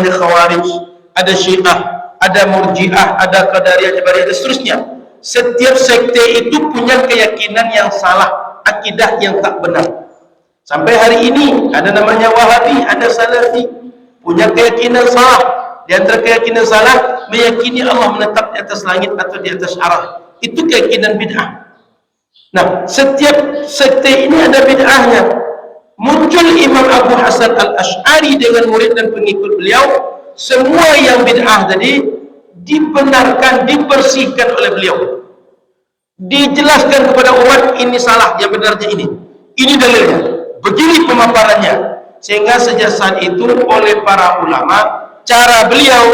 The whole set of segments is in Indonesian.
namanya Khawarij, ada Syiah, ada Murji'ah, ada Qadariyah, Jabariyah, dan seterusnya. Setiap sekte itu punya keyakinan yang salah, akidah yang tak benar. Sampai hari ini ada namanya Wahabi, ada Salafi, punya keyakinan salah. Di antara keyakinan salah, meyakini Allah menetap di atas langit atau di atas arah. Itu keyakinan bid'ah. Nah, setiap sekte ini ada bid'ahnya. Muncul Imam Abu Hasan Al-Asy'ari dengan murid dan pengikut beliau, semua yang bid'ah tadi dibenarkan, dibersihkan oleh beliau. Dijelaskan kepada umat, ini salah, yang benarnya ini. Ini dalilnya. Begini pemaparannya. Sehingga sejak saat itu oleh para ulama, cara beliau,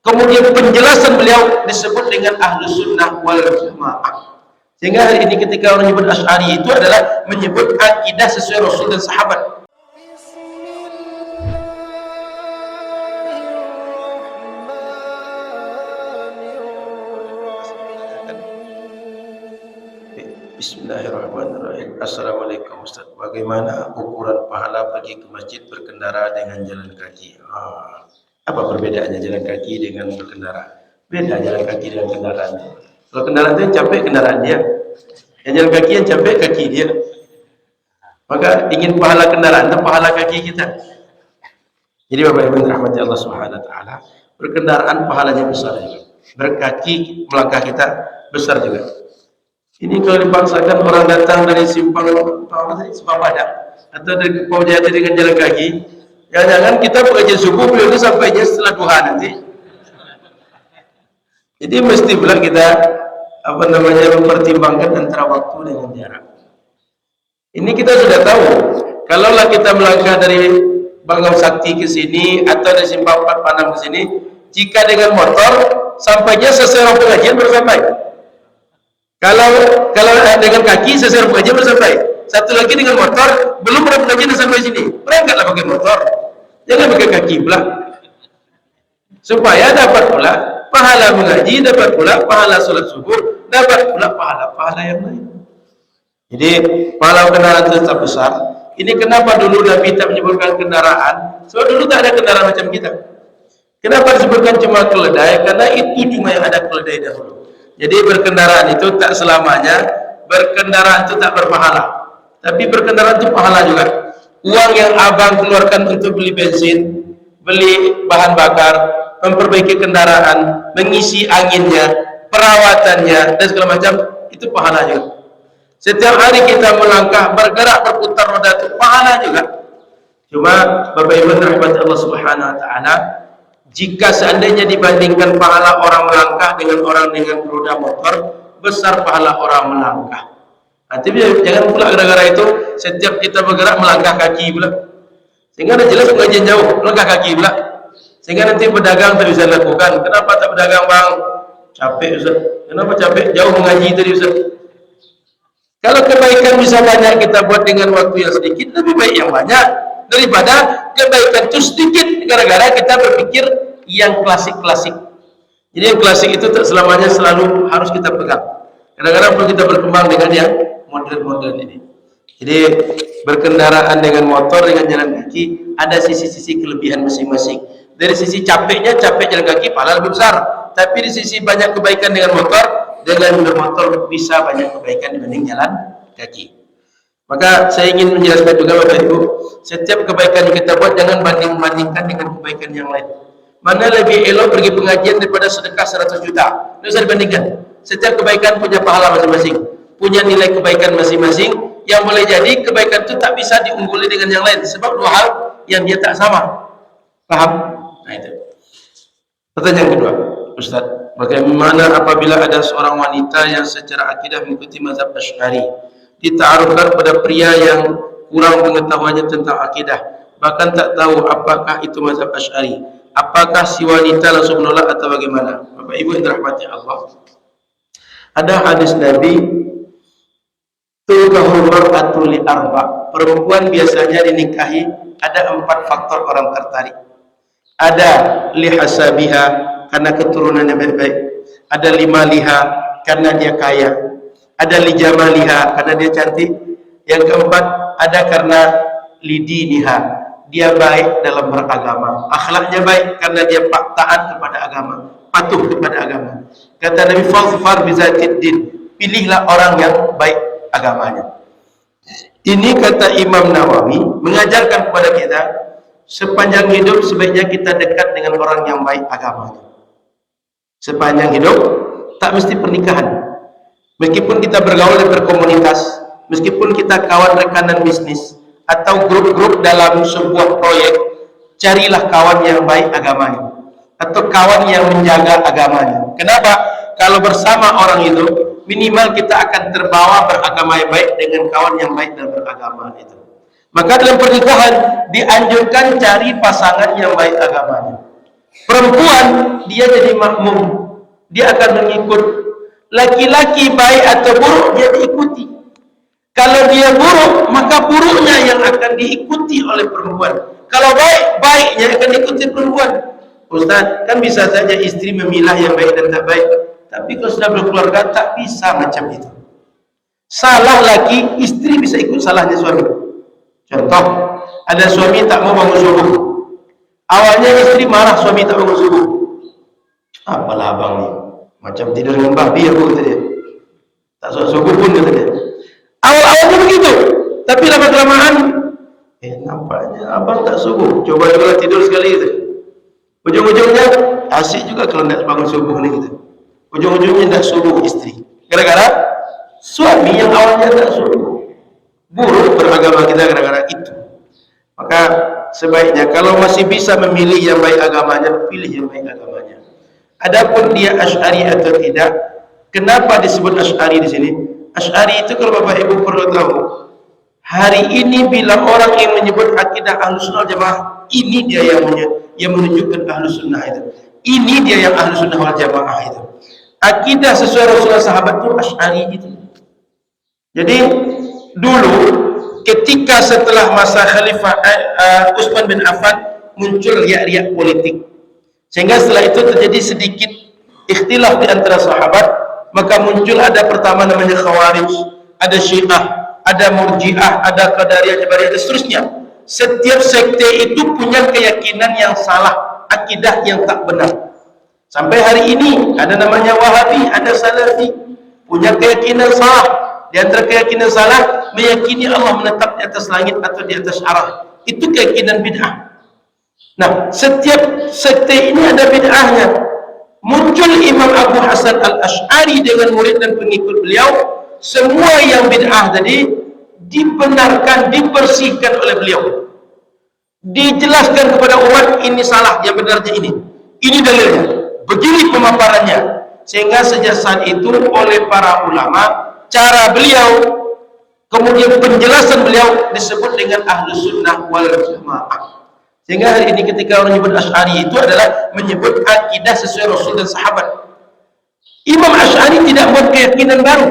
kemudian penjelasan beliau disebut dengan Ahlus Sunnah wal Jamaah. Sehingga hari ini ketika orang menyebut Asy'ari itu adalah menyebut akidah sesuai Rasul dan sahabat. Bismillahirrahmanirrahim. Assalamualaikum Ustaz. Bagaimana ukuran pahala pergi ke masjid berkendara dengan jalan kaki? Apa perbedaannya jalan kaki dengan berkendara? Beda jalan kaki dengan kendaraan. Kalau kendaraan itu yang capek kendaraan dia, yang jalan kaki yang capek kaki dia. Maka ingin pahala kendaraan dan pahala kaki kita. Jadi Bapak Ibu rahmati Allah Subhanahu wa taala, berkendaraan pahalanya besar juga. Berkaki melangkah kita besar juga. Ini kalau dipaksakan orang datang dari simpang Badak atau dari Paujati dengan jalan kaki, jangan-jangan kita pengajian subuh beliau itu sampainya setelah duha nanti. Jadi mesti pula kita mempertimbangkan antara waktu dengan jarak. Ini kita sudah tahu. Kalaulah kita melangkah dari Bangun Sakti ke sini atau dari Simpang 4 Panam ke sini, jika dengan motor sampainya seseorang pengajian baru sampai. Kalau dengan kaki seseorang pengajian baru sampai. Satu lagi dengan motor belum pernah pengajian sampai sini. Berangkatlah pakai motor. Jangan pakai kaki pula. Supaya dapat pula pahala mengaji, dapat pula pahala salat subuh, dapat pula pahala-pahala yang lain. Jadi pahala kendaraan tetap besar. Ini kenapa dulu Nabi tak menyebutkan kendaraan? Sebab dulu tak ada kendaraan macam kita. Kenapa disebutkan cuma keledai? Karena itu cuma yang ada keledai dahulu. Jadi berkendaraan itu tak selamanya, berkendaraan itu tak berpahala. Tapi berkendaraan itu pahala juga. Uang yang abang keluarkan untuk beli bensin, beli bahan bakar, memperbaiki kendaraan, mengisi anginnya, perawatannya, dan segala macam, itu pahala juga. Setiap hari kita melangkah, bergerak, berputar roda, itu pahala juga. Cuma Bapak Ibu rahmat Allah Subhanahu wa taala, jika seandainya dibandingkan pahala orang melangkah dengan orang dengan roda motor, besar pahala orang melangkah. Nanti jangan pula gara-gara itu setiap kita bergerak melangkah kaki pula. Sehingga ada jelas pengajian jauh, melangkah kaki pula. Sehingga nanti pedagang tak bisa lakukan. Kenapa tak berdagang bang? Capek Ustaz. Kenapa capek? Jauh mengaji tadi Ustaz. Kalau kebaikan bisa banyak kita buat dengan waktu yang sedikit, lebih baik yang banyak daripada kebaikan itu sedikit gara-gara kita berpikir yang klasik-klasik. Jadi yang klasik itu tak selamanya selalu harus kita pegang. Kadang-kadang perlu kita berkembang dengan yang modern-modern ini. Jadi berkendaraan dengan motor, dengan jalan kaki ada sisi-sisi kelebihan masing-masing. Dari sisi capeknya, capek jalan kaki pahala lebih besar. Tapi di sisi banyak kebaikan dengan motor, dengan bermotor bisa banyak kebaikan dibanding jalan kaki. Maka saya ingin menjelaskan juga Bapak Ibu, setiap kebaikan yang kita buat jangan banding-bandingkan dengan kebaikan yang lain. Mana lebih elok pergi pengajian daripada sedekah 100 juta? Tidak usah dibandingkan. Setiap kebaikan punya pahala masing-masing, punya nilai kebaikan masing-masing. Yang boleh jadi kebaikan itu tak bisa diungguli dengan yang lain, sebab dua hal yang dia tak sama. Paham? Nah itu. Pertanyaan kedua, Ustaz, bagaimana apabila ada seorang wanita yang secara akidah mengikuti mazhab Asy'ari, ditaruhkan pada pria yang kurang pengetahuannya tentang akidah, bahkan tak tahu apakah itu mazhab Asy'ari, apakah si wanita langsung menolak atau bagaimana? Bapak Ibu yang dirahmati Allah, ada hadis Nabi, tunkahul mar'atu li arba', perempuan biasanya dinikahi ada 4 faktor orang tertarik. Ada li hasabiha, karena keturunannya baik-baik. Ada li maliha, karena dia kaya. Ada li jamaliha, karena dia cantik. Yang keempat, ada karena li diniha, dia baik dalam beragama, akhlaknya baik karena dia taat kepada agama, patuh kepada agama. Kata Nabi, fadhfar bizatid din, pilihlah orang yang baik agamanya. Ini kata Imam Nawawi mengajarkan kepada kita, sepanjang hidup sebaiknya kita dekat dengan orang yang baik agamanya. Sepanjang hidup, tak mesti pernikahan. Meskipun kita bergaul dan berkomunitas, meskipun kita kawan rekanan bisnis atau grup-grup dalam sebuah proyek, carilah kawan yang baik agamanya atau kawan yang menjaga agamanya. Kenapa? Kalau bersama orang itu, minimal kita akan terbawa beragama yang baik dengan kawan yang baik dan beragama itu. Maka dalam pernikahan dianjurkan cari pasangan yang baik agamanya. Perempuan dia jadi makmum, dia akan mengikut. Laki-laki baik atau buruk dia diikuti. Kalau dia buruk, maka buruknya yang akan diikuti oleh perempuan. Kalau baik, baiknya akan diikuti perempuan. Ustaz, kan bisa saja istri memilah yang baik dan tak baik, tapi kalau sudah berkeluarga tak bisa macam itu. Salah laki, istri bisa ikut salahnya suami. Contoh, ada suami tak mau bangun subuh. Awalnya istri marah suami tak bangun subuh. Apalah abang ni, macam tidur dengan babi aku, kata dia. Tak subuh pun, kata dia. Awal-awalnya begitu, tapi lama-kelamaan nampaknya abang tak subuh, coba juga tidur sekali, kata. Ujung-ujungnya asik juga kalau nak bangun subuh ni, kata. Ujung-ujungnya tak subuh istri, gara-gara suami yang awalnya tak subuh. Buruk beragama kita gara-gara itu. Maka sebaiknya kalau masih bisa memilih yang baik agamanya, pilih yang baik agamanya. Adapun dia Asy'ari atau tidak, kenapa disebut Asy'ari di sini? Asy'ari itu kalau Bapak Ibu perlu tahu, hari ini bila orang yang menyebut akidah Ahlussunnah Jamaah, ini dia yang menunjukkan Ahlussunnah itu. Ini dia yang Ahlussunnah wal Jamaah itu. Akidah sesuai Rasulullah sahabat itu Asy'ari itu. Jadi dulu ketika setelah masa Khalifah Utsman bin Affan muncul riak-riak politik, sehingga setelah itu terjadi sedikit ikhtilaf di antara sahabat, maka muncul ada pertama namanya Khawarij, ada Syiah, ada Murji'ah, ada Qadariyah, Jabariyah, dan seterusnya. Setiap sekte itu punya keyakinan yang salah, akidah yang tak benar. Sampai hari ini ada namanya Wahabi, ada Salafi, punya keyakinan salah. Di antara keyakinan salah, meyakini Allah menetap di atas langit atau di atas arah. Itu keyakinan bid'ah. Nah, setiap sekte ini ada bid'ahnya. Muncul Imam Abu Hasan al-Asy'ari dengan murid dan pengikut beliau. Semua yang bid'ah tadi dibenarkan, dibersihkan oleh beliau. Dijelaskan kepada umat, ini salah, yang benarnya ini. Ini dalilnya. Begini pemaparannya. Sehingga sejak saat itu oleh para ulama, cara beliau, kemudian penjelasan beliau disebut dengan Ahlussunnah wal Jamaah. Sehingga hari ini ketika orang menyebut Asy'ari itu adalah menyebut akidah sesuai Rasul dan sahabat. Imam Asy'ari tidak membuat keyakinan baru.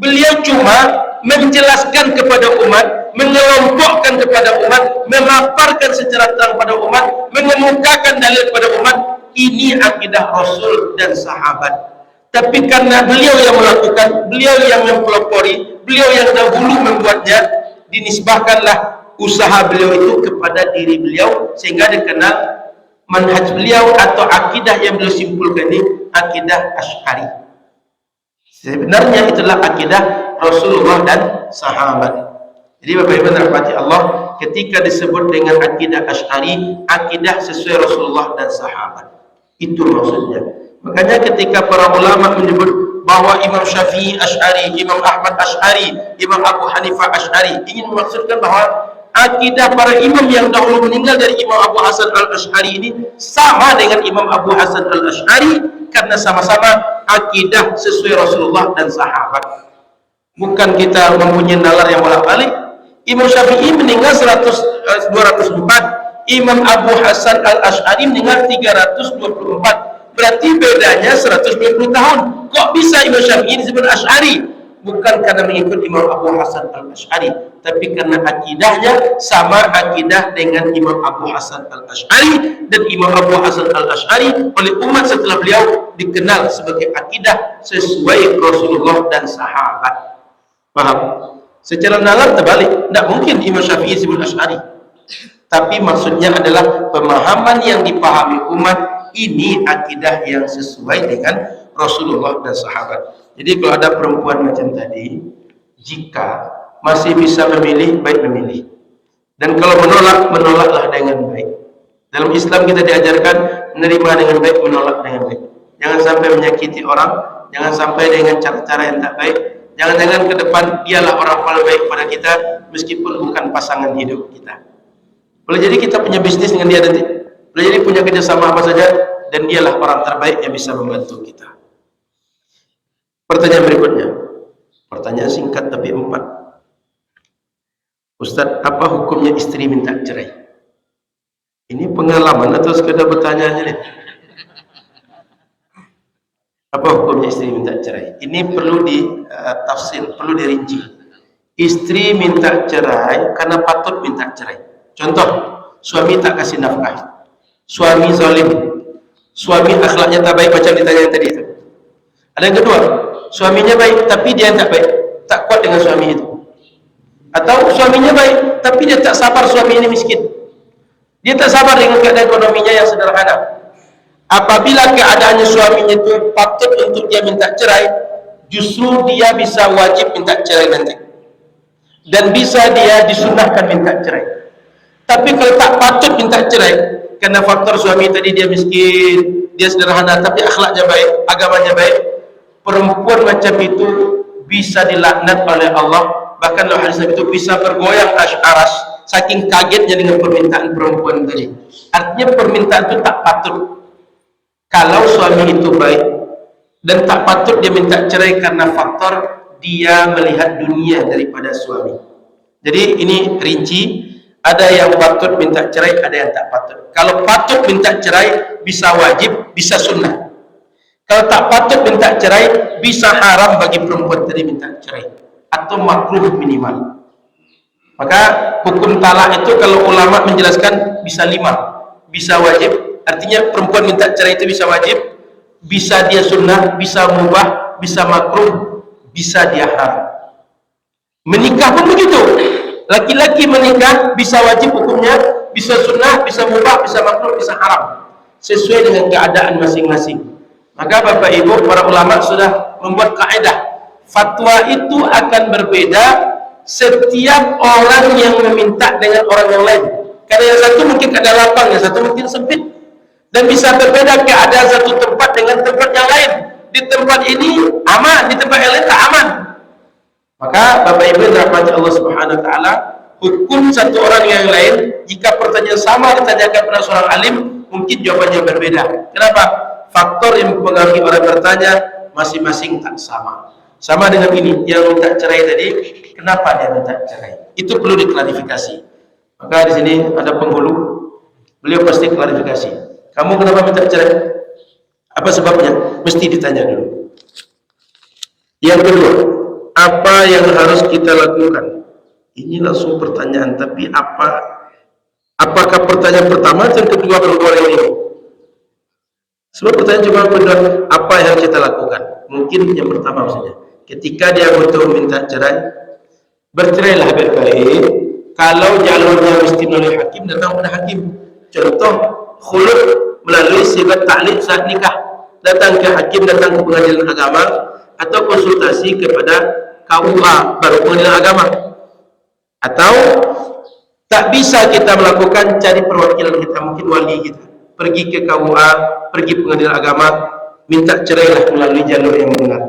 Beliau cuma menjelaskan kepada umat, mengelompokkan kepada umat, memaparkan secara terang kepada umat, mengemukakan dalil kepada umat. Ini akidah Rasul dan sahabat. Tapi karena beliau yang melakukan, beliau yang mempelopori, beliau yang dahulu membuatnya, dinisbahkanlah usaha beliau itu kepada diri beliau, sehingga dikenal manhaj beliau atau akidah yang beliau simpulkan ini akidah Asy'ari. Sebenarnya itulah akidah Rasulullah dan sahabat. Jadi Bapak Ibu rahmati Allah, ketika disebut dengan akidah Asy'ari, akidah sesuai Rasulullah dan sahabat. Itu maksudnya. Makanya ketika para ulama menyebut bahwa Imam Syafi'i Asy'ari, Imam Ahmad Asy'ari, Imam Abu Hanifah Asy'ari, ingin memaksudkan bahwa akidah para imam yang dahulu meninggal dari Imam Abu Hasan al-Asy'ari ini sama dengan Imam Abu Hasan al-Asy'ari, karena sama-sama akidah sesuai Rasulullah dan sahabat. Bukan kita mempunyai nalar yang bolak-balik. Imam Syafi'i meninggal 204, Imam Abu Hasan al-Asy'ari meninggal 324. Berarti bedanya 120 tahun. Kok bisa Imam Syafi'i disebut Asy'ari? Bukan karena mengikut Imam Abu Hasan al-Asy'ari, tapi karena akidahnya sama akidah dengan Imam Abu Hasan al-Asy'ari, dan Imam Abu Hasan al-Asy'ari oleh umat setelah beliau dikenal sebagai akidah sesuai Rasulullah dan sahabat. Paham? Secara nalar terbalik, tidak mungkin Imam Syafi'i disebut Asy'ari. tapi maksudnya adalah pemahaman yang dipahami umat ini akidah yang sesuai dengan Rasulullah dan sahabat. Jadi kalau ada perempuan macam tadi, jika masih bisa memilih, baik memilih. Dan kalau menolak, menolaklah dengan baik. Dalam Islam kita diajarkan menerima dengan baik, menolak dengan baik. Jangan sampai menyakiti orang, jangan sampai dengan cara-cara yang tak baik. Jangan-jangan ke depan dialah orang paling baik pada kita, meskipun bukan pasangan hidup kita. Boleh jadi kita punya bisnis dengan dia nanti, boleh jadi punya kerjasama apa saja, dan dialah orang terbaik yang bisa membantu kita. Pertanyaan berikutnya, pertanyaan singkat tapi 4. Ustaz, apa hukumnya istri minta cerai? Ini pengalaman atau sekedar bertanya aja nih? Apa hukumnya istri minta cerai? Ini perlu ditafsir, perlu dirinci. Istri minta cerai karena patut minta cerai. Contoh, suami tak kasih nafkah, suami zalim, suami akhlaknya tak baik macam ditanya tadi itu. Ada yang kedua, suaminya baik tapi dia tak baik, tak kuat dengan suami itu. Atau suaminya baik tapi dia tak sabar suami ini miskin, dia tak sabar dengan keadaan ekonominya yang sederhana. Apabila keadaannya suaminya itu patut untuk dia minta cerai, justru dia bisa wajib minta cerai nanti, dan bisa dia disunahkan minta cerai. Tapi kalau tak patut minta cerai karena faktor suami tadi dia miskin, dia sederhana tapi akhlaknya baik, agamanya baik, perempuan macam itu bisa dilaknat oleh Allah. Bahkan dalam hadis itu bisa bergoyang aras saking kagetnya dengan permintaan perempuan tadi. Artinya permintaan itu tak patut kalau suami itu baik, dan tak patut dia minta cerai karena faktor dia melihat dunia daripada suami. Jadi ini rinci, ada yang patut minta cerai, ada yang tak patut. Kalau patut minta cerai bisa wajib, bisa sunnah. Kalau tak patut minta cerai bisa haram bagi perempuan tadi minta cerai, atau makruh minimal. Maka hukum talak itu kalau ulama menjelaskan bisa 5. Bisa wajib, artinya perempuan minta cerai itu bisa wajib, bisa dia sunnah, bisa mubah, bisa makruh, bisa dia haram. Menikah pun begitu. Laki-laki menikah bisa wajib hukumnya, bisa sunnah, bisa mubah, bisa makruh, bisa haram, sesuai dengan keadaan masing-masing. Maka Bapak Ibu para ulama sudah membuat kaidah, fatwa itu akan berbeda setiap orang yang meminta dengan orang yang lain. Karena yang satu mungkin keadaan lapang, yang satu mungkin sempit, dan bisa berbeda keadaan satu tempat dengan tempat yang lain. Di tempat ini aman, di tempat yang lain tak aman. Maka Bapak Ibu yang dirahmati Allah Subhanahu wa taala, hukum satu orang yang lain jika pertanyaan sama ditanyakan pada seorang alim, mungkin jawabannya berbeda. Kenapa? Faktor yang mempengaruhi orang bertanya masing-masing tak sama. Sama dengan ini, yang minta cerai tadi, kenapa dia minta cerai? Itu perlu diklarifikasi. Maka di sini ada penghulu, beliau pasti klarifikasi. Kamu kenapa minta cerai? Apa sebabnya? Mesti ditanya dulu. Yang kedua, apa yang harus kita lakukan? Ini langsung pertanyaan, tapi apakah pertanyaan pertama dan kedua bergolong ini? Sebab pertanyaan cuma kedua, apa yang harus kita lakukan? Mungkin yang pertama maksudnya, ketika dia butuh minta cerai, bercerailah baik-baik. Kalau jalurnya mesti melalui hakim, datang pada hakim. Contoh, khulud melalui sigat ta'liq saat nikah, datang ke hakim, datang ke pengadilan agama, atau konsultasi kepada KUA baru pengadilan agama. Atau tak bisa kita melakukan, cari perwakilan kita, mungkin wali kita, pergi ke KUA, pergi pengadilan agama, minta cerailah melalui jalur yang benar.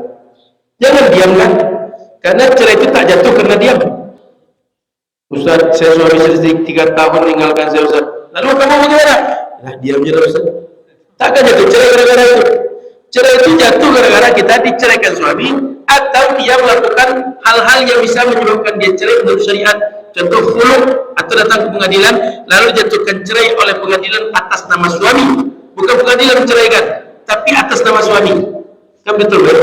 Jangan diamkan, karena cerai itu tak jatuh karena diam. Ustaz, saya suami istri 3 tahun meninggalkan saya, Ustaz. Lalu kamu bagaimana? Nah, diam je lah, Ustaz. Takkan jatuh cerai gara-gara itu. Cerai itu jatuh gara-gara kita diceraikan suami, atau dia melakukan hal-hal yang bisa menyebabkan dia cerai menurut syariat. Contoh khulud, atau datang ke pengadilan lalu jatuhkan cerai oleh pengadilan atas nama suami, bukan pengadilan menceraikan, tapi atas nama suami. Kan betul kan?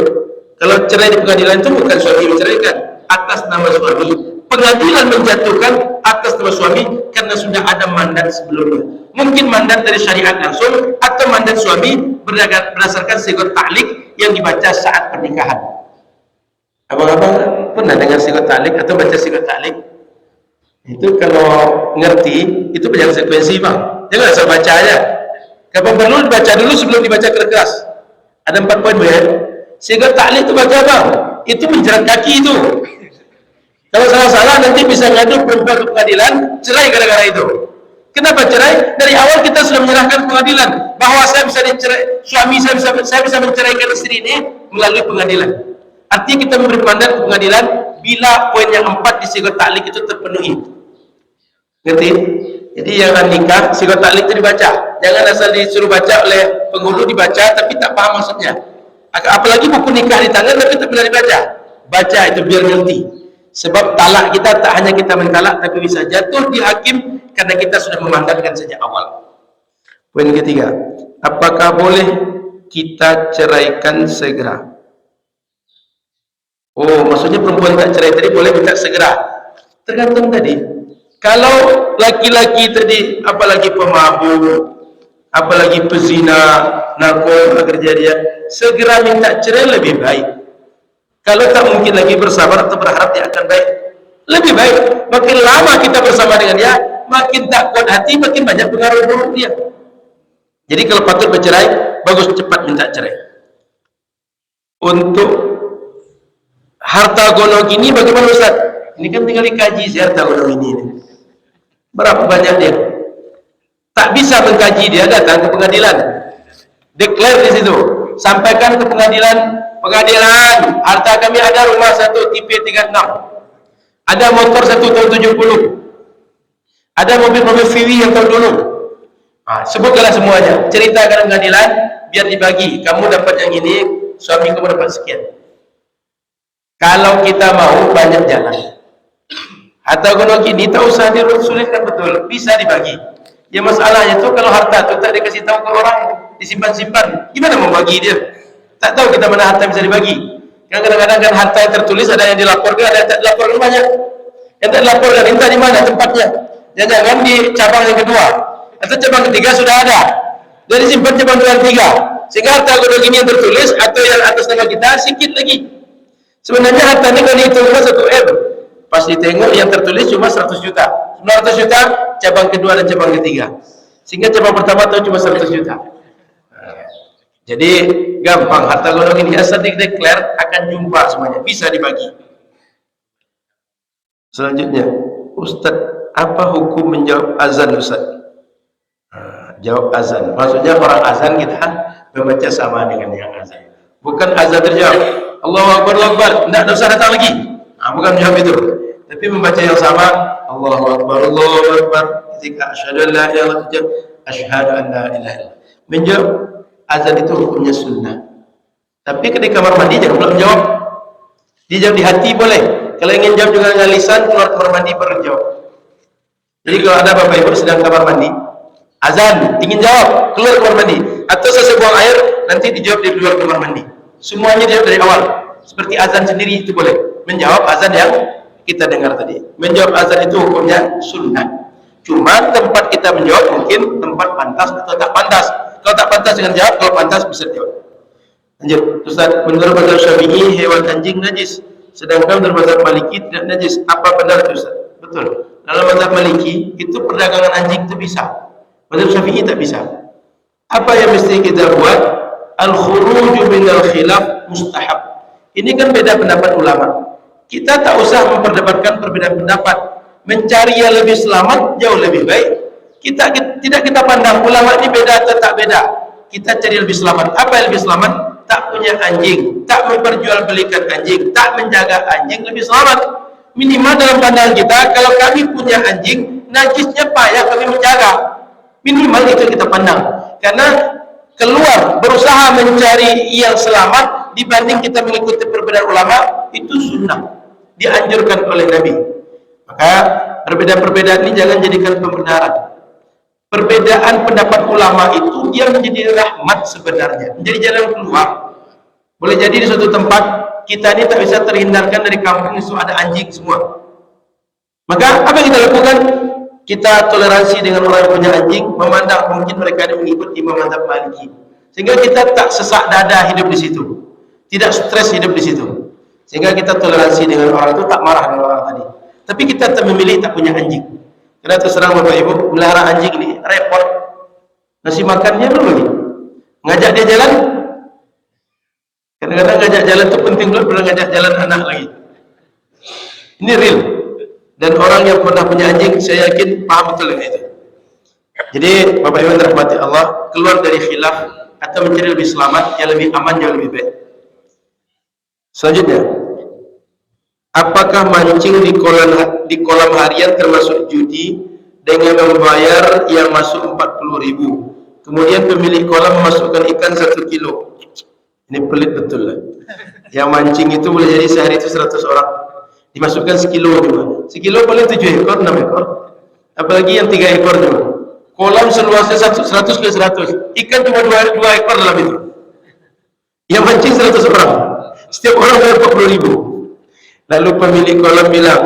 Kalau cerai di pengadilan itu bukan suami menceraikan, atas nama suami. Pengadilan menjatuhkan atas nama suami karena sudah ada mandat sebelumnya. Mungkin mandat dari syariat langsung, atau mandat suami berdasarkan sigat ta'liq yang dibaca saat pernikahan. Abang-abang pernah dengar sigat ta'liq atau baca sigat ta'liq? Itu kalau ngerti, itu banyak sekuensi bang. Jangan asal baca aja. Kalau perlu dibaca dulu sebelum dibaca keras. Ada 4 poin ya. Sehingga taklid itu baca bang. Itu menjerat kaki itu. Kalau salah-salah nanti bisa ngadu perempuan ke pengadilan, cerai gara-gara itu. Kenapa cerai? Dari awal kita sudah menyerahkan pengadilan bahwa saya bisa dicerai, suami saya bisa menceraikan istri ini melalui pengadilan. Artinya kita memberi mandat ke pengadilan bila poin yang 4 di sigat ta'liq itu terpenuhi. Ngerti? Jadi yang nikah sigat ta'liq itu dibaca. Jangan asal disuruh baca oleh penghulu dibaca tapi tak paham maksudnya. Apalagi buku nikah di tangan tapi tak pernah dibaca. Baca itu biar ngerti. Sebab talak kita tak hanya kita mentalak tapi bisa jatuh di hakim karena kita sudah memandangkan sejak awal. Poin ketiga, apakah boleh kita ceraikan segera? Oh, maksudnya perempuan tak cerai tadi boleh minta segera. Tergantung tadi. Kalau laki-laki tadi, apalagi pemabuk, apalagi pezina, narkoba kejadian, segera minta cerai lebih baik. Kalau tak mungkin lagi bersabar atau berharap dia akan baik, lebih baik. Makin lama kita bersama dengan dia, makin tak kuat hati, makin banyak pengaruh buruk dia. Jadi kalau patut bercerai, bagus cepat minta cerai. Untuk harta gono gini bagaimana Ustaz? Ini kan tinggal dikaji harta gono ini. Berapa banyak dia? Tak bisa mengkaji dia, datang ke pengadilan. Declare di situ, sampaikan ke pengadilan. Pengadilan, harta kami ada rumah 1 tipe 36, ada motor 1 tahun 70, ada mobil-mobil VW yang tahun dulu. Sebutkanlah semuanya, ceritakan pengadilan biar dibagi. Kamu dapat yang ini, suami kamu dapat sekian. Kalau kita mau banyak jalan. Harta gunung ini tak usah disulitkan, betul, bisa dibagi. Ya masalahnya itu kalau harta itu tak dikasih tahu ke orang, disimpan-simpan, gimana mau bagi dia? Tak tahu kita mana harta bisa dibagi. Kadang-kadang kan harta yang tertulis ada yang dilaporkan, ada yang tak dilaporkan banyak. Yang tak dilaporkan entah di mana tempatnya. Jangan di cabang yang kedua atau cabang ketiga sudah ada. Jadi simpan cabang yang 3. Sehingga harta gunung ini yang tertulis atau yang atas nama kita sedikit lagi. Sebenarnya harta ini kalau dihitung 1 M. Pas ditengok yang tertulis cuma 100 juta. 900 juta cabang kedua dan cabang ketiga. Sehingga cabang pertama tahu cuma 100 juta. Jadi gampang, harta golongan ini asal dideklar akan jumpa semuanya, bisa dibagi. Selanjutnya, Ustadz, apa hukum menjawab azan Ustadz? Jawab azan, maksudnya orang azan kita membaca sama dengan yang azan. Bukan azan terjawab, Allahu Akbar, Allahu Akbar, tidak usah datang lagi. Bukan jawab itu, tapi membaca yang sama, Allahu Akbar, Allahu Akbar. Ketika asyhadu an la ilaha illallah, asyhadu an la ilaha illallah. Menjawab azan itu hukumnya sunnah. Tapi ketika kamar mandi jangan belum jawab. Dijawab di hati boleh. Kalau ingin jawab juga dengan lisan, keluar kamar mandi baru jawab. Jadi kalau ada bapak ibu sedang kamar mandi, azan, ingin jawab, keluar kamar mandi. Atau selesai buang air, nanti dijawab di luar kamar mandi. Semuanya dijawab dari awal. Seperti azan sendiri itu boleh. Menjawab azan yang kita dengar tadi. Menjawab azan itu hukumnya sunnah. Cuma tempat kita menjawab mungkin tempat pantas atau tak pantas. Kalau tak pantas dengan jawab, kalau pantas bisa jawab. Lanjut, Ustaz, menurut mazhab Syafi'i hewan anjing najis, sedangkan menurut mazhab Maliki tidak najis. Apa benar itu Ustaz? Betul. Dalam mazhab Maliki itu perdagangan anjing itu bisa. Mazhab Syafi'i tak bisa. Apa yang mesti kita buat? Al-khuruju minal khilaf mustahab. Ini kan beda pendapat ulama. Kita tak usah memperdebatkan perbedaan pendapat. Mencari yang lebih selamat jauh lebih baik. Tidak kita pandang ulama ini beda atau tak beda. Kita cari lebih selamat. Apa yang lebih selamat? Tak punya anjing, tak memperjualbelikan anjing, tak menjaga anjing, lebih selamat. Minimal dalam pandangan kita, kalau kami punya anjing, najisnya payah kami menjaga. Minimal itu kita pandang. Karena keluar berusaha mencari yang selamat dibanding kita mengikuti perbedaan ulama, itu sunnah, dianjurkan oleh Nabi. Maka perbedaan-perbedaan ini jangan jadikan pembenaran. Perbedaan pendapat ulama itu dia menjadi rahmat sebenarnya, menjadi jalan keluar. Boleh jadi di suatu tempat kita ini tak bisa terhindarkan dari kampung itu ada anjing semua. Maka apa yang kita lakukan? Kita toleransi dengan orang yang punya anjing, memandang mungkin mereka ini mengikut imam mazhab Maliki, sehingga kita tak sesak dada hidup di situ, tidak stres hidup di situ, sehingga kita toleransi dengan orang itu, tak marah dengan orang tadi. Tapi kita tak memilih tak punya anjing. Karena terserang Bapak Ibu, melihara anjing ini repot. Ngasih makannya belum lagi. Ngajak dia jalan. Kadang-kadang ngajak jalan itu penting belum ngajak jalan anak lagi. Ini real. Dan orang yang pernah punya anjing, saya yakin paham betul ini itu. Jadi Bapak Ibu rahmati Allah, keluar dari khilaf atau mencari lebih selamat, yang lebih aman, yang lebih baik. Selanjutnya, apakah mancing di kolam harian termasuk judi dengan membayar yang masuk 40.000? Kemudian pemilik kolam memasukkan ikan 1 kilo. Ini pelit betul lah. Yang mancing itu boleh jadi sehari itu 100 orang. Dimasukkan sekilo juga. Sekilo paling 7 ekor, 6 ekor. Apalagi yang 3 ekor juga. Kolam seluasnya 100 ke 100. Ikan cuma 2 ekor dalam itu. Yang mancing 100 orang. Setiap orang bayar 40.000. Lalu pemilik kolam bilang,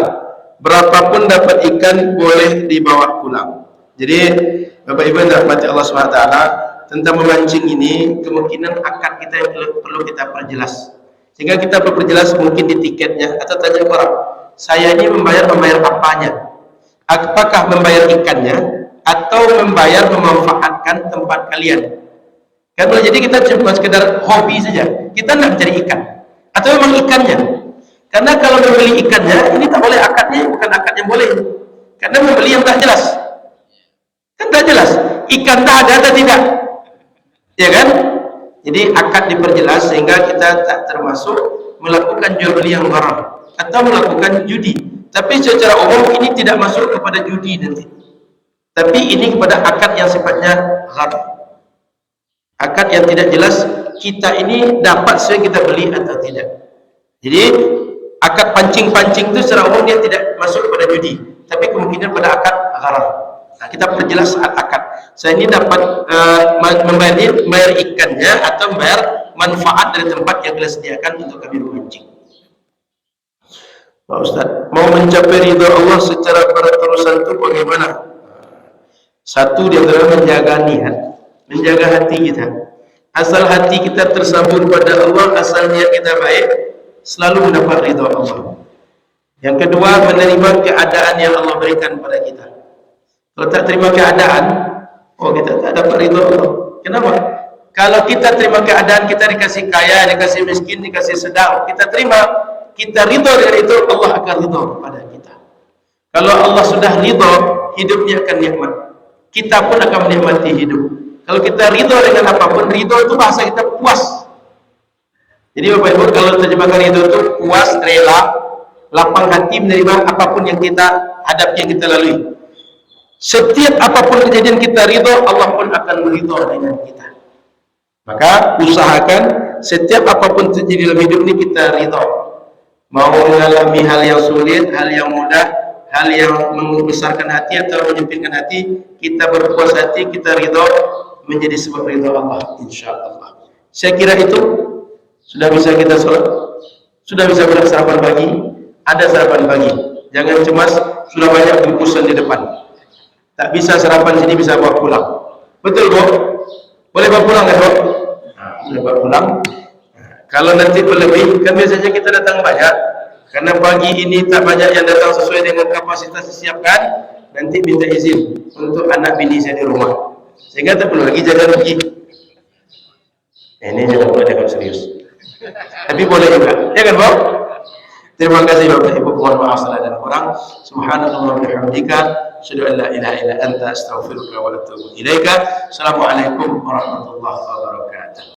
berapapun dapat ikan boleh dibawa pulang. Jadi Bapak Ibu yang dirahmati Allah SWT, tentang memancing ini kemungkinan akad kita yang perlu kita perjelas. Sehingga kita perlu perjelas mungkin di tiketnya atau tanya orang, saya ini membayar apanya? Apakah membayar ikannya atau membayar memanfaatkan tempat kalian? Kan boleh jadi kita cuma sekedar hobi saja, kita tidak mencari ikan, atau memang ikannya. Karena kalau membeli ikannya, ini tak boleh akadnya, bukan akad yang boleh. Karena membeli yang tak jelas. Kan tak jelas, ikan tak ada atau tidak. Ya kan? Jadi akad diperjelas sehingga kita tak termasuk melakukan jual beli yang haram atau melakukan judi. Tapi secara umum ini tidak masuk kepada judi nanti. Tapi ini kepada akad yang sifatnya haram. Akad yang tidak jelas, kita ini dapat sesuai kita beli atau tidak. Jadi akad pancing-pancing itu secara umum dia tidak masuk kepada judi, tapi kemungkinan pada akad haram. Nah, kita perjelas saat akad. Saya ini dapat membayar ikannya atau membayar manfaat dari tempat yang telah sediakan untuk kami memancing. Pak Ustaz, mau mencapai ridha Allah secara berterusan itu bagaimana? Satu, dia adalah menjaga niat, menjaga hati kita. Asal hati kita tersambung pada Allah, asal niat kita baik, selalu mendapat ridha Allah. Yang kedua, menerima keadaan yang Allah berikan pada kita. Kalau tak terima keadaan, oh kita tak dapat ridha Allah. Kenapa? Kalau kita terima keadaan, kita dikasih kaya, dikasih miskin, dikasih sedang, kita terima, kita ridha dengan itu, Allah akan ridha pada kita. Kalau Allah sudah ridha, hidupnya akan nikmat. Kita pun akan menikmati hidup. Kalau kita ridha dengan apapun, ridha itu bahasa kita puas. Jadi Bapak Ibu, kalau terjemahkan ridha itu puas, rela, lapang hati menerima apapun yang kita hadapi, yang kita lalui. Setiap apapun kejadian kita ridho, Allah pun akan meridho dengan kita. Maka usahakan setiap apapun terjadi dalam hidup ini kita ridho. Mau mengalami hal yang sulit, hal yang mudah, hal yang membesarkan hati atau menyempitkan hati, kita berpuas hati, kita ridho, menjadi sebab ridho Allah, insyaallah. Saya kira itu sudah bisa kita sholat, sudah bisa bersarapan pagi, ada sarapan pagi. Jangan cemas, sudah banyak bungkusan di depan. Tak bisa sarapan sini, bisa bawa pulang. Betul, Bu? Boleh bawa pulang kan, Bu? Boleh bawa pulang. Kalau nanti berlebih, kan biasanya kita datang banyak. Karena pagi ini tak banyak yang datang sesuai dengan kapasitas disiapkan, nanti minta izin untuk anak bini saya di rumah. Sehingga tak perlu lagi jaga pergi. Ini jangan boleh dengan serius. Tapi boleh juga. Ya kan, Bu? Terima kasih Bapak Ibu, mohon maaf salah dan kurang. Subhanallah wa bihamdika, asyhadu an la ilaha illa anta, astaghfiruka wa atubu ilaika. Assalamualaikum warahmatullahi wabarakatuh.